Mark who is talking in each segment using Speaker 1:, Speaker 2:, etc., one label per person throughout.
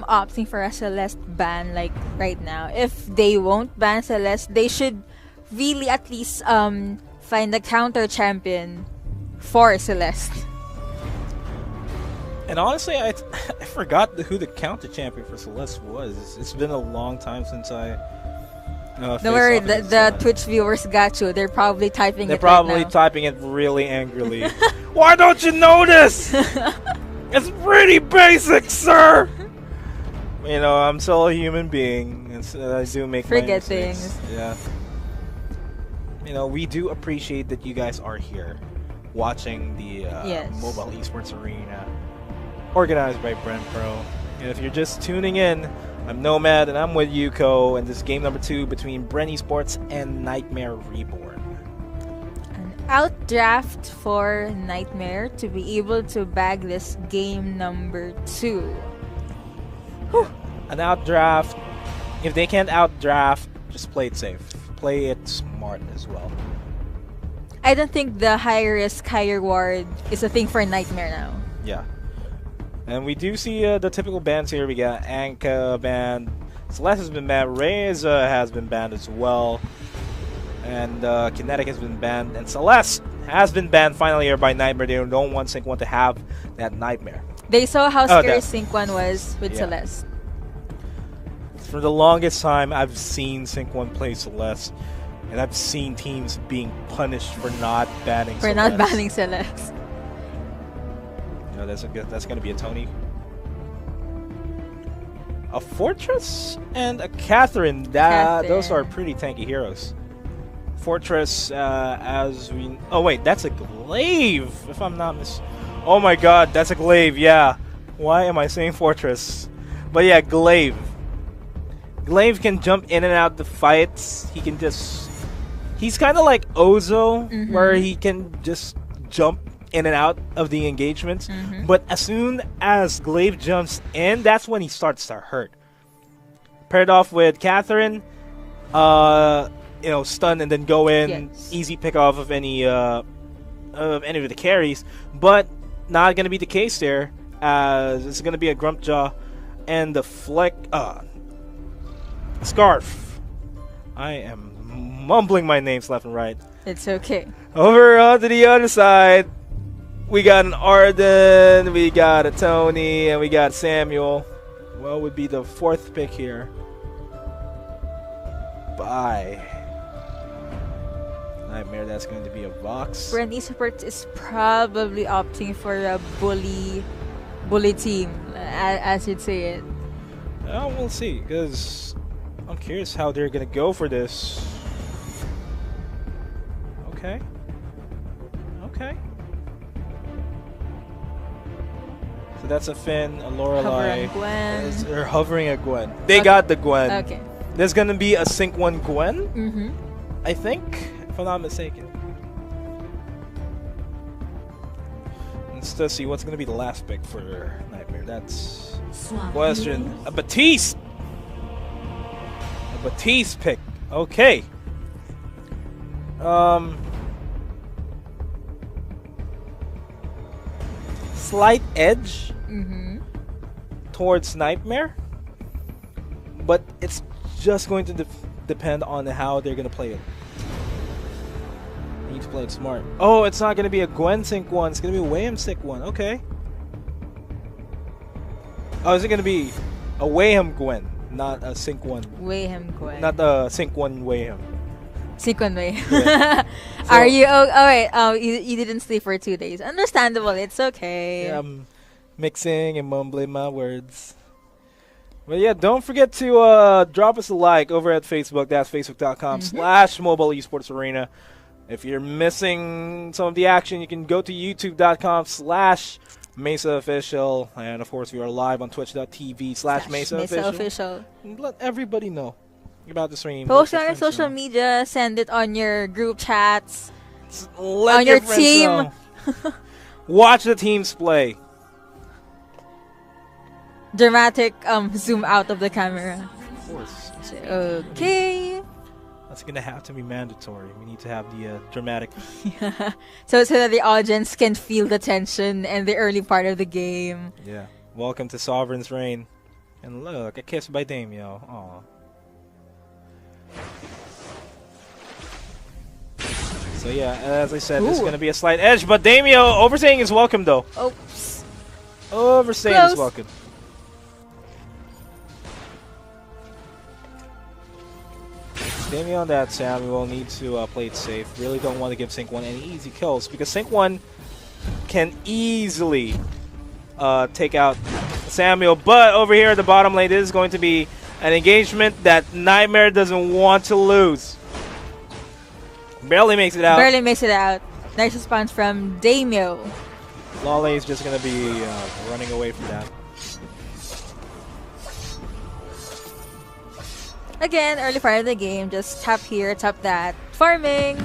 Speaker 1: opting for a Celeste ban like right now. If they won't ban Celeste, they should really at least find a counter champion for Celeste.
Speaker 2: And honestly, I forgot who the counter champion for Celeste was. It's been a long time since I.
Speaker 1: Don't worry, the Twitch viewers got you. They're probably typing
Speaker 2: They're
Speaker 1: it
Speaker 2: probably
Speaker 1: right now.
Speaker 2: typing it really angrily. Why don't you know this? It's pretty basic, sir. You know, I'm still a human being, and so I do make
Speaker 1: Forget
Speaker 2: mistakes.
Speaker 1: things.
Speaker 2: Yeah. You know, we do appreciate that you guys are here, watching the mobile esports arena, organized by Bren Pro. And if you're just tuning in, I'm Nomad, and I'm with Yuko, and this is game number 2 between Bren Esports and Nightmare Reborn.
Speaker 1: An outdraft for Nightmare to be able to bag this game number 2.
Speaker 2: Whew. An outdraft. If they can't outdraft, just play it safe. Play it smart as well.
Speaker 1: I don't think the high risk, high reward is a thing for Nightmare now.
Speaker 2: Yeah. And we do see the typical bans here. We got Anka banned. Celeste has been banned. Reza has been banned as well. And Kinetic has been banned. And Celeste has been banned finally here by Nightmare. They don't want Sync 1 to have that Nightmare.
Speaker 1: They saw how scary Sync 1 was with Celeste.
Speaker 2: For the longest time, I've seen Sync 1 play Celeste. And I've seen teams being punished for not banning Celeste.
Speaker 1: For not banning Celeste.
Speaker 2: You know, that's going to be a Tony. A Fortress and a Catherine. Those are pretty tanky heroes. Fortress, as we... Oh, wait, that's a Glaive, if I'm not Oh my god, that's a Glaive, yeah. Why am I saying Fortress? But yeah, Glaive. Glaive can jump in and out the fights. He can just... He's kind of like Ozo, where he can just jump in and out of the engagements. But as soon as Glaive jumps in, that's when he starts to hurt. Paired off with Catherine, you know, stun and then go in, easy pick off of any of the carries. But not gonna be the case there, as it's gonna be a Grumpjaw and the Scarf. I am mumbling my names left and right.
Speaker 1: It's okay.
Speaker 2: Over onto the other side, we got an Arden, we got a Tony, and we got Samuel. What would be the 4th pick here? Bye. Nightmare, that's going to be a Vox.
Speaker 1: Bren Esports is probably opting for a bully team, as you'd say it.
Speaker 2: We'll see, because I'm curious how they're going to go for this. Okay. So that's a Finn, a Lorelei. They're hovering at Gwen. They got the Gwen.
Speaker 1: Okay.
Speaker 2: There's gonna be a Sync 1 Gwen. I think, if I'm not mistaken. Let's see what's gonna be the last pick for Nightmare. That's question. A Batiste pick. Okay. Slight edge towards Nightmare, but it's just going to depend on how they're going to play it. You need to play it smart. Oh, it's not going to be a Gwen Sync 1. It's going to be a Wayham Sync 1. Okay. Oh, is it going to be a Wayham Gwen, not a Sync 1?
Speaker 1: Wayham Gwen.
Speaker 2: Not a Sync 1 Wayham.
Speaker 1: Sync 1 Wayham.
Speaker 2: Yeah.
Speaker 1: Are you... Oh, wait. You didn't sleep for 2 days. Understandable. It's okay.
Speaker 2: Yeah, I'm mixing and mumbling my words. But yeah, don't forget to drop us a like over at Facebook. That's facebook.com/mobile esports arena. If you're missing some of the action, you can go to youtube.com/MESA official. And of course, we are live on twitch.tv/MESA official. Let everybody know about the stream.
Speaker 1: Post on your social media. Send it on your group chats.
Speaker 2: Let
Speaker 1: on your team.
Speaker 2: Watch the teams play.
Speaker 1: Dramatic zoom out of the camera.
Speaker 2: Of course.
Speaker 1: Okay.
Speaker 2: That's gonna have to be mandatory. We need to have the dramatic.
Speaker 1: Yeah. So that the audience can feel the tension and the early part of the game.
Speaker 2: Yeah. Welcome to Sovereign's Reign. And look, a kiss by Damio. Aw. So yeah, as I said, this is gonna be a slight edge, but Damio overstaying is welcome though.
Speaker 1: Oops.
Speaker 2: Overstaying is welcome. Damio and that Samuel need to play it safe. Really don't want to give Sync 1 any easy kills because Sync 1 can easily take out Samuel. But over here at the bottom lane, this is going to be an engagement that Nightmare doesn't want to lose. Barely makes it out.
Speaker 1: Barely makes it out. Nice response from Damio.
Speaker 2: Lale is just going to be running away from that.
Speaker 1: Again, early part of the game, just tap here, tap that. Farming!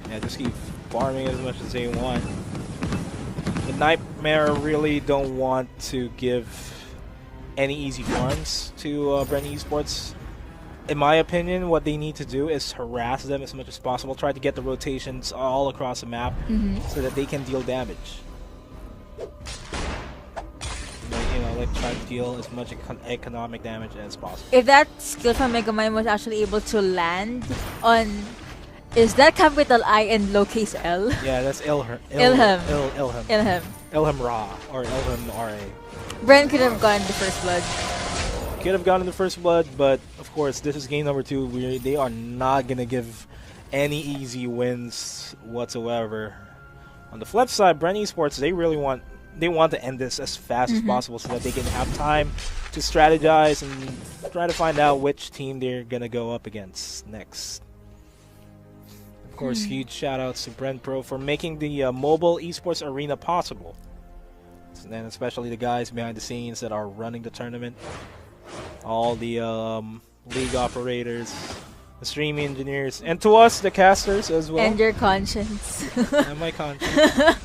Speaker 2: Yeah, just keep farming as much as they want. The Nightmare really don't want to give any easy farms to Bren Esports. In my opinion, what they need to do is harass them as much as possible. Try to get the rotations all across the map so that they can deal damage. Like try to deal as much economic damage as possible.
Speaker 1: If that skill from Megamind was actually able to land on, is that capital I and lowercase L?
Speaker 2: Yeah, that's Ilham.
Speaker 1: Ilham
Speaker 2: Ra or Ilham Ra.
Speaker 1: Bren could have gotten the first blood.
Speaker 2: Could have gotten the first blood, but of course this is game number 2. They are not gonna give any easy wins whatsoever. On the flip side, Bren Esports, they want to end this as fast as possible so that they can have time to strategize and try to find out which team they're going to go up against next. Of course, huge shout-outs to Bren Pro for making the mobile esports arena possible. And especially the guys behind the scenes that are running the tournament. All the league operators, the streaming engineers, and to us, the casters as well.
Speaker 1: And your conscience.
Speaker 2: And my conscience.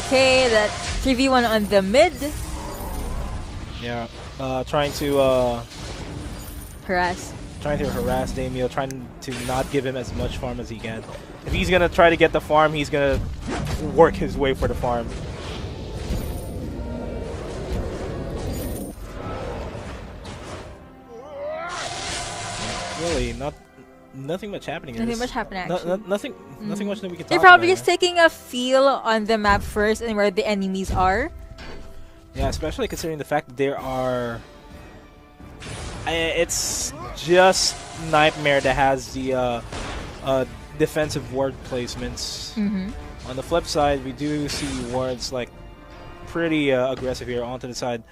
Speaker 1: Okay, that 3v1 on the mid.
Speaker 2: Yeah, trying to
Speaker 1: harass
Speaker 2: Damio, trying to not give him as much farm as he can. If he's gonna try to get the farm, he's gonna work his way for the farm. Really, nothing much happening.
Speaker 1: Nothing much happening, actually.
Speaker 2: Nothing much that we can talk about.
Speaker 1: They're probably just taking a feel on the map first and where the enemies are.
Speaker 2: Yeah, especially considering the fact that there are... it's just Nightmare that has the defensive ward placements. On the flip side, we do see wards like pretty aggressive here onto the side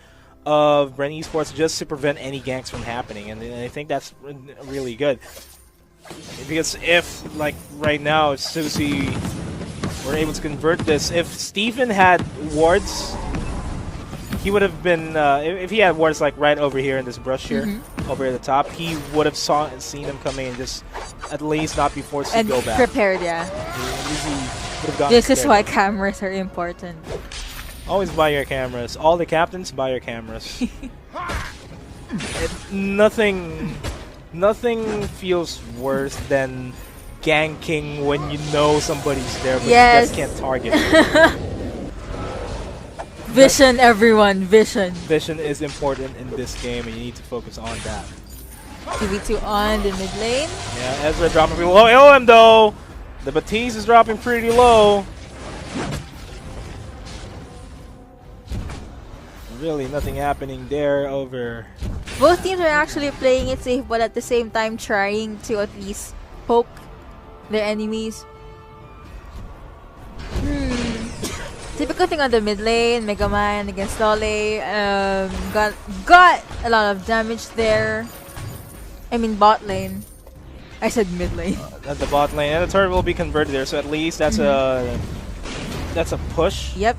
Speaker 2: of Bren Esports just to prevent any ganks from happening, and I think that's really good. Because if, like right now, Susie were able to convert this, if Stephen had wards, he would have been, if he had wards like right over here in this brush here, over at the top, he would have seen them coming and just at least not be forced to go back.
Speaker 1: Prepared, yeah. This is why cameras are important.
Speaker 2: Always buy your cameras. All the captains, buy your cameras. Nothing feels worse than ganking when you know somebody's there but you just can't target.
Speaker 1: Vision, everyone, vision.
Speaker 2: Vision is important in this game and you need to focus on that.
Speaker 1: 2v2 on the mid lane.
Speaker 2: Yeah, Ezra dropping pretty low. LM though! The Batiste is dropping pretty low. Really nothing happening there over...
Speaker 1: Both teams are actually playing it safe, but at the same time trying to at least poke their enemies. Typical thing on the mid lane, Megamind against Lale. Got a lot of damage there. I mean bot lane. I said mid lane.
Speaker 2: At the bot lane, and the turret will be converted there, so at least that's a push.
Speaker 1: Yep.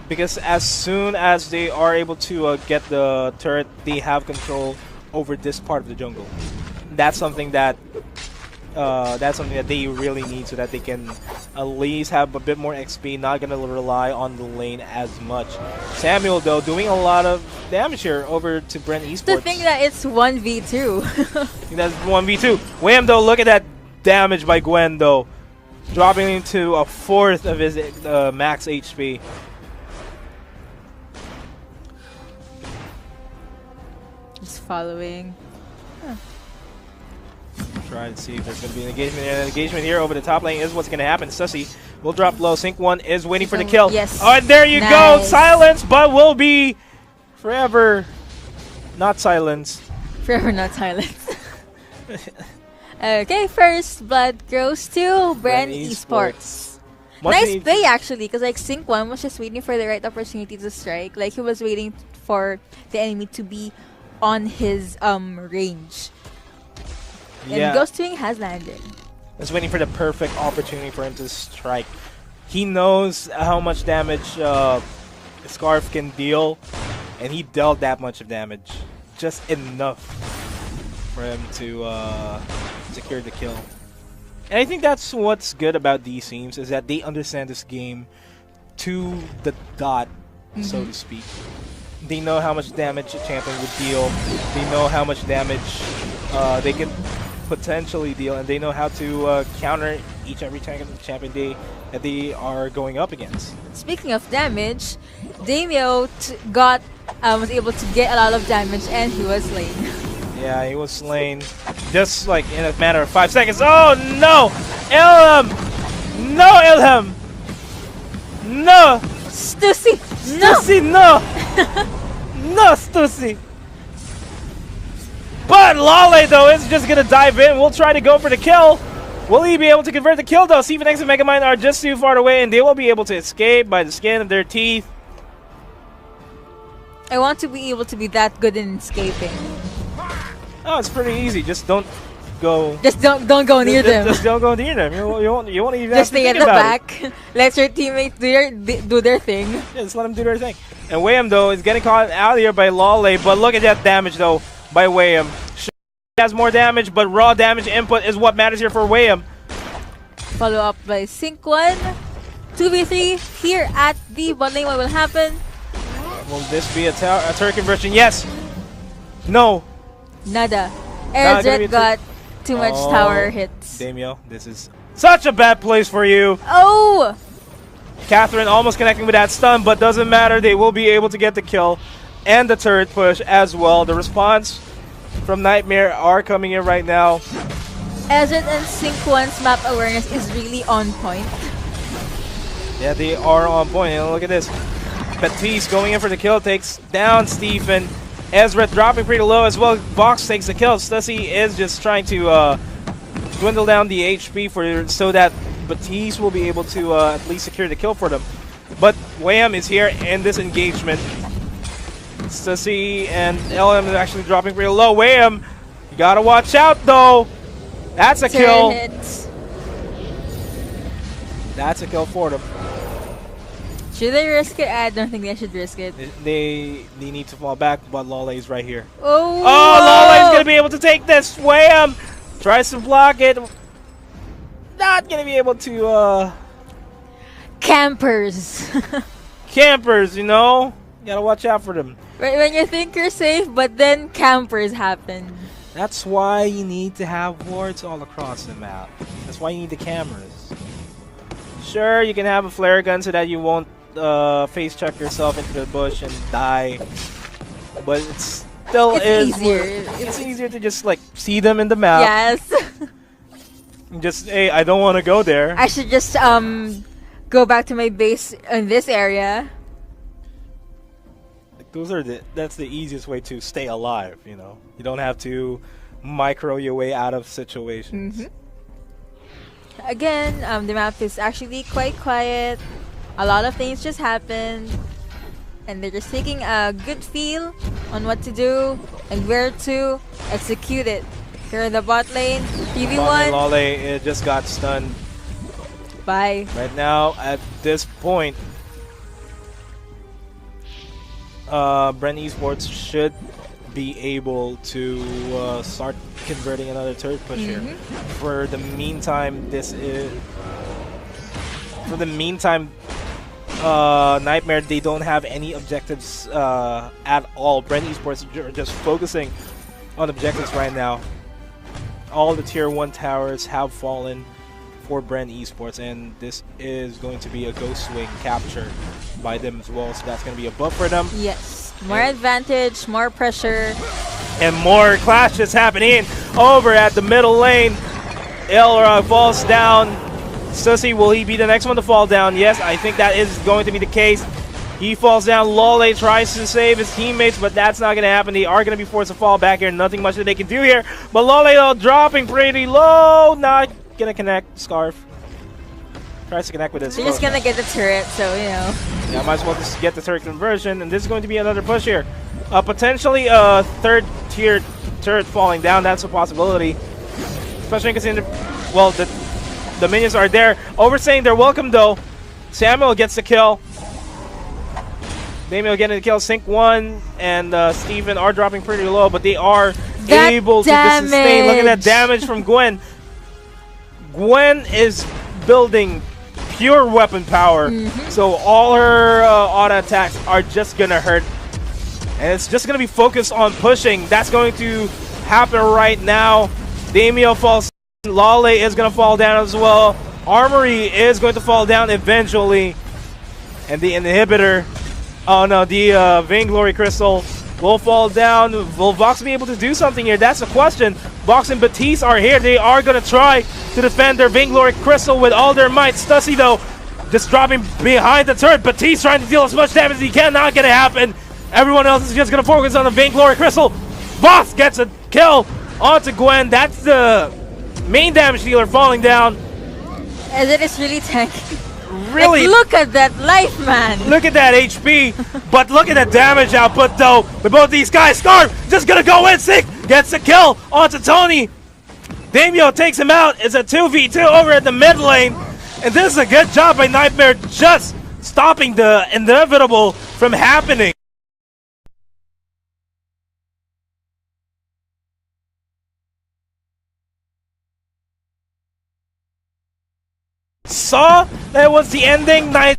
Speaker 2: Because as soon as they are able to get the turret, they have control over this part of the jungle. That's something that they really need so that they can at least have a bit more XP, not gonna rely on the lane as much. Samuel though doing a lot of damage here over to Bren Esports.
Speaker 1: The thing that it's 1v2.
Speaker 2: That's 1v2. Wham though, look at that damage by Gwen though. Dropping into a fourth of his max HP.
Speaker 1: Just following.
Speaker 2: Try to see if there's going to be an engagement. An engagement here over the top lane is what's going to happen. Sussy will drop low. Sync 1 is waiting for the kill.
Speaker 1: Yes.
Speaker 2: Oh, and there you go. Silence, but will be forever not silenced.
Speaker 1: Forever not silenced. Okay, first blood goes to Bren Esports. Nice play actually, because like Sync 1 was just waiting for the right opportunity to strike. Like he was waiting for the enemy to be on his range. And Ghost Wing has landed.
Speaker 2: He's waiting for the perfect opportunity for him to strike. He knows how much damage Scarf can deal, and he dealt that much of damage. Just enough for him to secure the kill. And I think that's what's good about these teams, is that they understand this game to the dot, so to speak. They know how much damage a champion would deal. They know how much damage they can potentially deal, and they know how to counter every champion that they are going up against.
Speaker 1: Speaking of damage, Damio was able to get a lot of damage, and he was slain.
Speaker 2: Yeah, he was slain just like in a matter of 5 seconds. Oh no! Ilham! No, Ilham! No!
Speaker 1: Stussy! No!
Speaker 2: Stussy, no! No, Stussy! But Lale, though, is just going to dive in. We'll try to go for the kill. Will he be able to convert the kill, though? Steven and Megamind are just too far away, and they will be able to escape by the skin of their teeth.
Speaker 1: I want to be able to be that good in escaping.
Speaker 2: Oh, it's pretty easy. Just don't go...
Speaker 1: Just don't go near them.
Speaker 2: Just don't go near them. You won't even
Speaker 1: just
Speaker 2: have to
Speaker 1: stay at the back. Let your teammates do their thing.
Speaker 2: Yeah, just let them do their thing. And Wayham, though, is getting caught out here by Lale, but look at that damage, though, by Wayham. He has more damage, but raw damage input is what matters here for Wayham.
Speaker 1: Follow up by Sync 1. 2v3 here at the bot lane. What will happen?
Speaker 2: Will this be a turret conversion? Yes. No.
Speaker 1: Nada. Airjet got too much tower hits.
Speaker 2: Damio, this is such a bad place for you.
Speaker 1: Oh!
Speaker 2: Catherine almost connecting with that stun, but doesn't matter. They will be able to get the kill and the turret push as well. The response from Nightmare are coming in right now.
Speaker 1: Airjet and Sync 1's map awareness is really on point.
Speaker 2: Yeah, they are on point. And look at this. Batiste going in for the kill, takes down Stephen. Ezra dropping pretty low as well. Vox takes the kill. Stussy is just trying to dwindle down the HP so that Batiste will be able to at least secure the kill for them. But Wham is here in this engagement. Stussy and LM is actually dropping pretty low. Wham, you gotta watch out though. That's a kill.
Speaker 1: Hits.
Speaker 2: That's a kill for them.
Speaker 1: Should they risk it? I don't think they should risk it.
Speaker 2: They need to fall back, but Lale's right here.
Speaker 1: Oh,
Speaker 2: Lale's gonna be able to take this. Wham! Tries to block it. Not gonna be able to.
Speaker 1: Campers.
Speaker 2: Campers, you know. You gotta watch out for them.
Speaker 1: Right when you think you're safe, but then campers happen.
Speaker 2: That's why you need to have wards all across the map. That's why you need the cameras. Sure, you can have a flare gun so that you won't face check yourself into the bush and die, but it's
Speaker 1: easier.
Speaker 2: It's easier to just like see them in the map.
Speaker 1: Yes.
Speaker 2: Just hey, I don't want to go there.
Speaker 1: I should just go back to my base in this area.
Speaker 2: That's the easiest way to stay alive. You know, you don't have to micro your way out of situations.
Speaker 1: Again, the map is actually quite quiet. A lot of things just happened, and they're just taking a good feel on what to do and where to execute it. Here in the bot lane, 3v1.
Speaker 2: Lale just got stunned.
Speaker 1: Bye.
Speaker 2: Right now, at this point, Bren Esports should be able to start converting another turret push here. For the meantime, Nightmare, they don't have any objectives at all. Bren Esports are just focusing on objectives right now. All the tier 1 towers have fallen for Bren Esports, and this is going to be a Ghost Wing capture by them as well, so that's going to be a buff for them.
Speaker 1: Yes, more advantage, more pressure.
Speaker 2: And more clashes happening over at the middle lane. Elra falls down. Sussy, will he be the next one to fall down? Yes, I think that is going to be the case. He falls down. Lole tries to save his teammates, but that's not going to happen. They are going to be forced to fall back here. Nothing much that they can do here. But Lole, though, dropping pretty low. Not going to connect. Scarf. Tries to connect with his
Speaker 1: They're just going to get the turret, so, you know.
Speaker 2: Yeah, might as well just get the turret conversion. And this is going to be another push here. Potentially a third-tier turret falling down. That's a possibility. Especially considering, well, the minions are there. Overstaying their welcome, though. Samuel gets the kill. Damien getting the kill. Sync 1 and Steven are dropping pretty low, but they are able to sustain. Look at that damage from Gwen. Gwen is building pure weapon power, so all her auto attacks are just going to hurt. And it's just going to be focused on pushing. That's going to happen right now. Damien falls. Lale is going to fall down as well. Armory is going to fall down eventually. And the inhibitor, oh no, the Vainglory Crystal will fall down. Will Vox be able to do something here? That's the question. Vox and Batiste are here. They are going to try to defend their Vainglory Crystal with all their might. Stussy, though, just dropping behind the turret. Batiste trying to deal as much damage as he can. Not going to happen. Everyone else is just going to focus on the Vainglory Crystal. Vox gets a kill onto Gwen. That's the main damage dealer falling down.
Speaker 1: And it is really tanky.
Speaker 2: Really,
Speaker 1: like, look at that life, man.
Speaker 2: Look at that HP, but look at the damage output, though. With both these guys, Scarf just gonna go in. Sick gets a kill onto Tony. Damio takes him out. It's a 2v2 over at the mid lane, and this is a good job by Nightmare, just stopping the inevitable from happening. Saw that was the ending. Night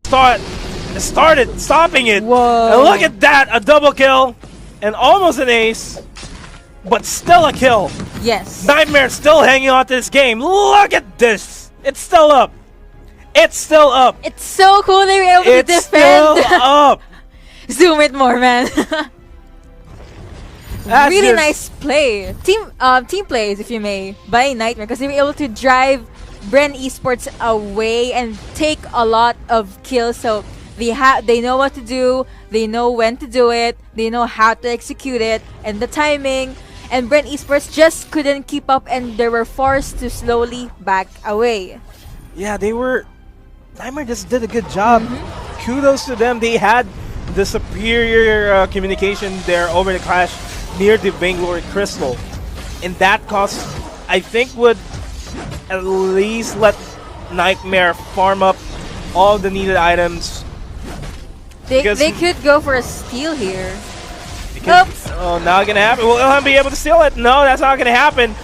Speaker 2: started stopping it.
Speaker 1: Whoa.
Speaker 2: And look at that, a double kill and almost an ace, but still a kill.
Speaker 1: Yes.
Speaker 2: Nightmare still hanging on to this game. Look at this. It's still up. It's still up.
Speaker 1: It's so cool they were able to defend.
Speaker 2: It's still up.
Speaker 1: Zoom it more, man. Really nice play. Team plays, if you may, by Nightmare, because they were able to drive Bren Esports away and take a lot of kills. So they know what to do, they know when to do it, they know how to execute it, and the timing. And Bren Esports just couldn't keep up, and they were forced to slowly back away.
Speaker 2: Yeah, Nightmare just did a good job. Kudos to them. They had the superior communication there over the Clash near the Vainglory Crystal, and that cost, I think, would at least let Nightmare farm up all the needed items.
Speaker 1: They could go for a steal here.
Speaker 2: Oops. Oh, not gonna happen. Will Ilham be able to steal it? No, that's not gonna happen.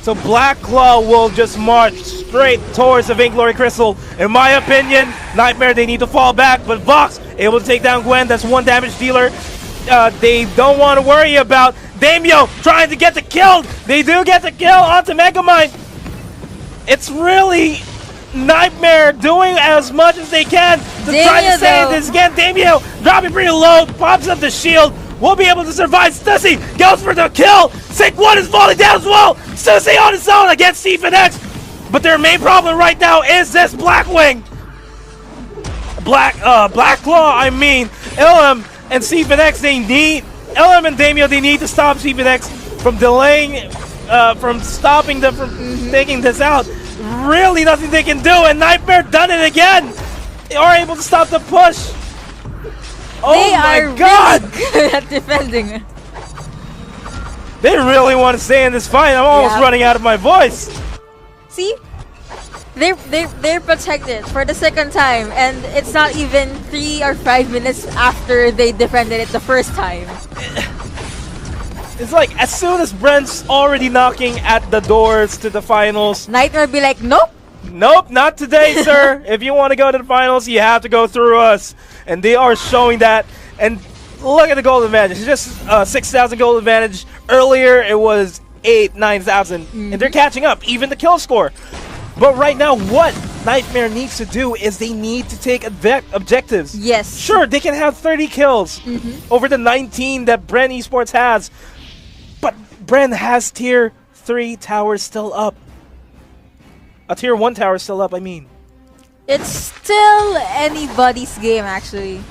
Speaker 2: So Black Claw will just march straight towards the Vainglory Crystal. In my opinion, Nightmare, they need to fall back, but Vox able to take down Gwen. That's one damage dealer. They don't want to worry about Damio trying to get the kill. They do get the kill onto Megamind. It's really Nightmare doing as much as they can to try to save this again. Damio dropping pretty low, pops up the shield. Will be able to survive. Stussy goes for the kill. Sync 1 is falling down as well. Stussy on his own against Stephen X. But their main problem right now is this Blackwing. Black Claw, I mean. Ilham and Stephen X, they need, Ilham and Damio, they need to stop Stephen X from delaying, from stopping them from taking this out. Really nothing they can do, and Nightmare done it again. They are able to stop the push. Oh my God!
Speaker 1: Really good at defending.
Speaker 2: They really want to stay in this fight. I'm almost running out of my voice.
Speaker 1: See, they're protected for the second time, and it's not even 3 or 5 minutes after they defended it the first time.
Speaker 2: It's like as soon as Brent's already knocking at the doors to the finals,
Speaker 1: Nightmare be like, nope.
Speaker 2: Nope, not today, sir. If you want to go to the finals, you have to go through us. And they are showing that. And look at the gold advantage. It's just 6,000 gold advantage. Earlier, it was 8,000, 9,000. And they're catching up, even the kill score. But right now, what Nightmare needs to do is they need to take objectives.
Speaker 1: Yes.
Speaker 2: Sure, they can have 30 kills over the 19 that Bren Esports has, but Bren has tier 3 towers still up. A tier 1 tower still up, I mean.
Speaker 1: It's still anybody's game, actually.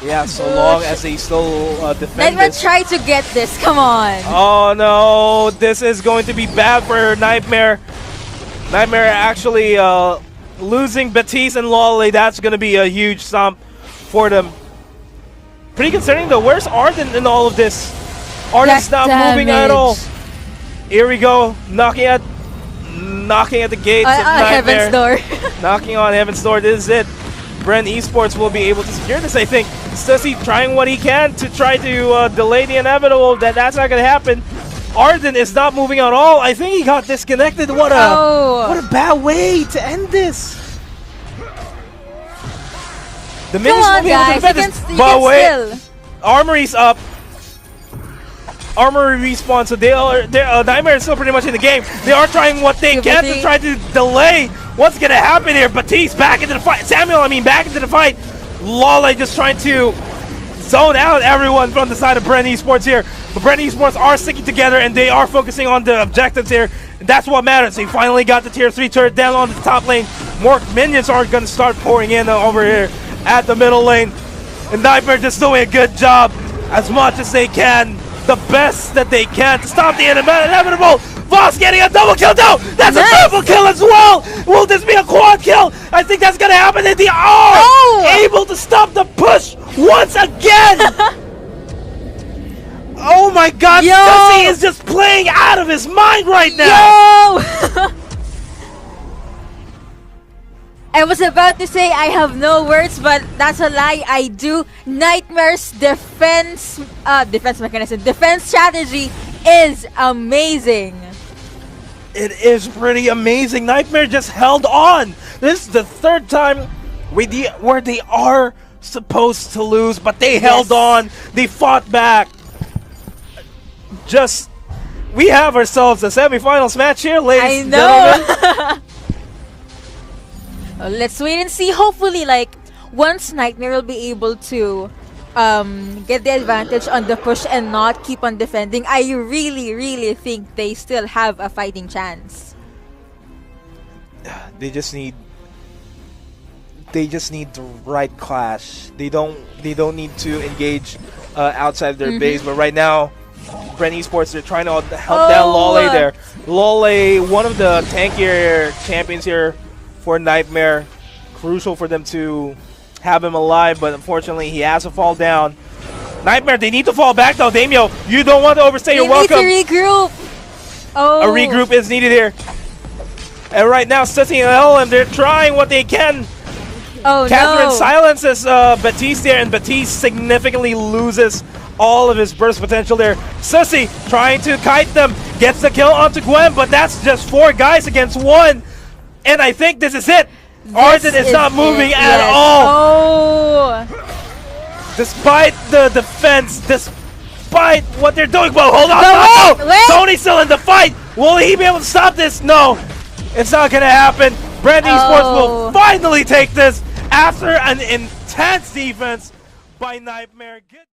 Speaker 2: Yeah, so long as they still defend
Speaker 1: Nightmare
Speaker 2: this.
Speaker 1: try to get this, come on.
Speaker 2: Oh no, this is going to be bad for Nightmare. Nightmare actually losing Batiste and Lolly. That's going to be a huge stomp for them. Pretty concerning though. Where's Arden in all of this? Arden's not moving at all. Here we go, knocking at the gates of Nightmare.
Speaker 1: Heaven's door.
Speaker 2: Knocking on Heaven's door. This is it. Bren Esports will be able to secure this, I think. Stussy trying what he can to try to delay the inevitable. That's not going to happen. Arden is not moving at all. I think he got disconnected. What a bad way to end this. The minions will be able to defend this. But wait, Armory's up. Armory respawn, so Nightmare is still pretty much in the game. They are trying what they can to try to delay what's going to happen here. Batiste back into the fight. Samuel, back into the fight. Lolly just trying to zone out everyone from the side of Bren Esports here. But Bren Esports are sticking together, and they are focusing on the objectives here. And that's what matters. They finally got the tier 3 turret down on the top lane. More minions are going to start pouring in over here at the middle lane. And Nightmare just doing a good job as much as they can. The best that they can to stop the inevitable. Voss getting a double kill. No, that's a triple kill as well. Will this be a quad kill? I think that's going to happen. And they are able to stop the push once again. Oh my God, Stussy is just playing out of his mind right now.
Speaker 1: I was about to say I have no words, but that's a lie. I do. Nightmare's defense mechanism, defense strategy is amazing.
Speaker 2: It is pretty amazing. Nightmare just held on. This is the third time where they are supposed to lose, but they held on. They fought back. We have ourselves a semifinals match here, ladies and gentlemen.
Speaker 1: Let's wait and see. Hopefully, once Nightmare will be able to get the advantage on the push and not keep on defending, I really, really think they still have a fighting chance.
Speaker 2: They just need the right clash. They don't need to engage outside their base. But right now, Bren Esports, they're trying to help down Lolly there. Lolly, one of the tankier champions here for Nightmare. Crucial for them to have him alive, but unfortunately he has to fall down. Nightmare, they need to fall back though. Damio, you don't want to overstay your welcome.
Speaker 1: They need to regroup.
Speaker 2: A regroup is needed here. And right now, Stussy and LM, they're trying what they can. Catherine silences Batiste there, and Batiste significantly loses all of his burst potential there. Stussy trying to kite them, gets the kill onto Gwen, but that's just 4 guys against 1. And I think this is it. Arden is not moving at all. Despite the defense, despite what they're doing. Whoa, hold on. Tony's still in the fight. Will he be able to stop this? No, it's not going to happen. Bren Esports will finally take this after an intense defense by Nightmare.